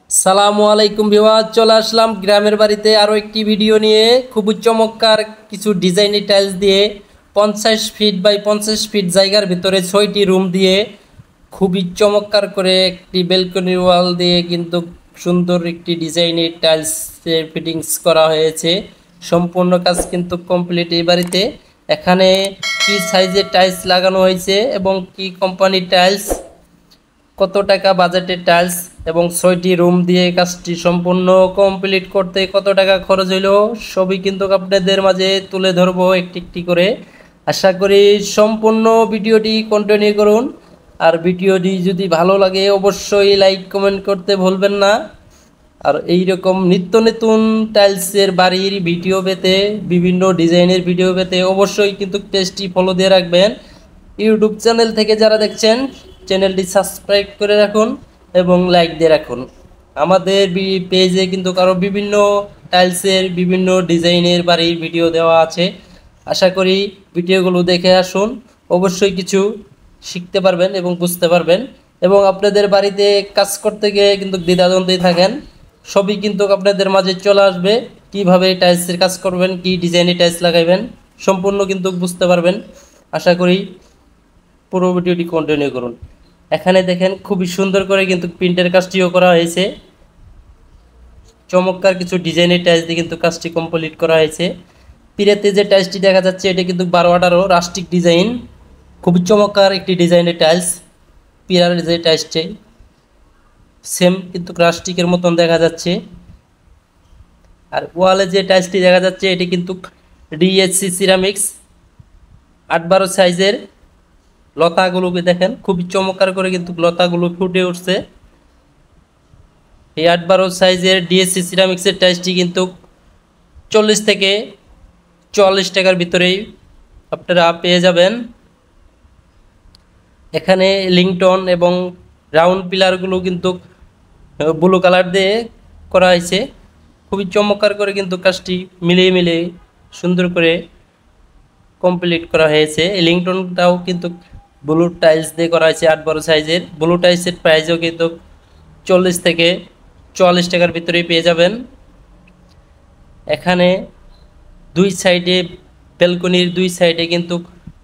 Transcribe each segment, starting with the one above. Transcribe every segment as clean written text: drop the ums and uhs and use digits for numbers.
সালামু আলাইকুম ভিউয়ার, চলে আসলাম গ্রামের বাড়িতে আরও একটি ভিডিও নিয়ে। খুবই চমৎকার কিছু ডিজাইনি টাইলস দিয়ে 50 ফিট বাই 50 ফিট জায়গার ভিতরে 6টি রুম দিয়ে খুবই চমৎকার করে একটি ব্যালকনি ওয়াল দিয়ে কিন্তু সুন্দর একটি ডিজাইনের টাইলসের ফিটিংস করা হয়েছে। সম্পূর্ণ কাজ কিন্তু কমপ্লিট এই বাড়িতে। এখানে কি সাইজের টাইলস লাগানো হয়েছে এবং কি কোম্পানির টাইলস, কত টাকা বাজেটের টাইলস এবং 6টি রুম দিয়ে কাজটি সম্পূর্ণ কমপ্লিট করতে কত টাকা খরচ হইল সবই কিন্তু আপনাদের মাঝে তুলে ধরবো একটি একটি করে। আশা করি সম্পূর্ণ ভিডিওটি কন্টিনিউ করুন। আর ভিডিওটি যদি ভালো লাগে অবশ্যই লাইক কমেন্ট করতে ভুলবেন না। আর এই রকম নিত্য নতুন টাইলসের বাড়ির ভিডিও পেতে, বিভিন্ন ডিজাইনের ভিডিও পেতে অবশ্যই কিন্তু পেজটি ফলো দিয়ে রাখবেন। ইউটিউব চ্যানেল থেকে যারা দেখছেন চ্যানেলটি সাবস্ক্রাইব করে রাখুন এবং লাইক দিয়ে রাখুন। আমাদের পেজে কিন্তু আরও বিভিন্ন টাইলসের বিভিন্ন ডিজাইনের বাড়ির ভিডিও দেওয়া আছে। আশা করি ভিডিওগুলো দেখে আসুন, অবশ্যই কিছু শিখতে পারবেন এবং বুঝতে পারবেন। এবং আপনাদের বাড়িতে কাজ করতে গিয়ে কিন্তু দ্বিধাদ্বন্দ্বে থাকেন, সবই কিন্তু আপনাদের মাঝে চলে আসবে। কিভাবে টাইলসের কাজ করবেন, কি ডিজাইনের টাইলস লাগাইবেন সম্পূর্ণ কিন্তু বুঝতে পারবেন। আশা করি পুরো ভিডিওটি কন্টিনিউ করুন। এখানে দেখেন খুবই সুন্দর করে কিন্তু প্রিন্টের কাজটিও করা হয়েছে। চমৎকার কিছু ডিজাইনের টাইলস দিয়ে কিন্তু কাজটি কমপ্লিট করা হয়েছে। পিরাতে যে টাইলসটি দেখা যাচ্ছে এটা কিন্তু 12-18 রাস্টিক ডিজাইন, খুবই চমৎকার একটি ডিজাইনের টাইলস। পিরার যে টাইলসটি সেম কিন্তু রাস্টিকের মতন দেখা যাচ্ছে। আর ওয়ালে যে টাইলসটি দেখা যাচ্ছে এটি কিন্তু ডিএসসি সিরামিক্স 8-12 সাইজের। লতাগুলোকে দেখেন খুবই চমৎকার করে কিন্তু লতাগুলো ফুটে উঠছে। এই 8-12 সাইজের ডিএসসি সিরামিক্সের টাইলসটি কিন্তু 40 থেকে 44 টাকার ভিতরেই আপনারা পেয়ে যাবেন। এখানে লিংটন এবং রাউন্ড পিলারগুলো কিন্তু ব্লু কালার দিয়ে করা হয়েছে। খুবই চমৎকার করে কিন্তু কাজটি মিলিয়ে মিলিয়ে সুন্দর করে কমপ্লিট করা হয়েছে। এই লিংটনটাও কিন্তু ব্লু টাইলস দিয়ে করা হয়েছে 8-12 সাইজের। ব্লু টাইলসের প্রাইসও কিন্তু 40 থেকে 44 টাকার ভিতরেই পেয়ে যাবেন। এখানে দুই সাইডে ব্যালকনির দুই সাইডে কিন্তু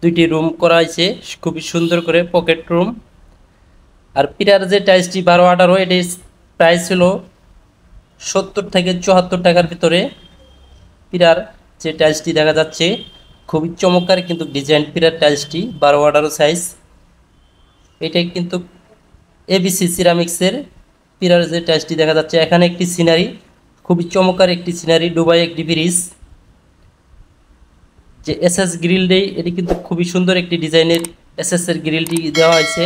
2টি রুম করা হয়েছে খুবই সুন্দর করে, পকেট রুম। আর পিরার যে টাইলসটি 12-18 এটির প্রাইস হলো 70 থেকে 74 টাকার ভিতরে। পিরার যে টাইলসটি দেখা যাচ্ছে খুবই চমৎকার কিন্তু ডিজাইন পিরার টাইলসটি 12-18 সাইজ। এটা কিন্তু এবিসি সিরামিক্সের পিরার যে টাইলসটি দেখা যাচ্ছে। এখানে একটি সিনারি, খুবই চমৎকার একটি সিনারি, দুবাই একটি ব্রিজ। যে এসএস গ্রিল দেই এটি কিন্তু খুবই সুন্দর একটি ডিজাইনের এসএস এর গ্রিলটি দেওয়া হয়েছে।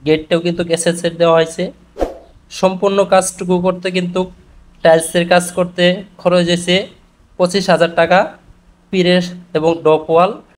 গেটটাও কিন্তু এসএস এর দেওয়া হয়েছে। সম্পূর্ণ কাজটুকু করতে কিন্তু টাইলসের কাজ করতে খরচ হয়েছে 25,000 টাকা। পিরের এবং ডপ ওয়াল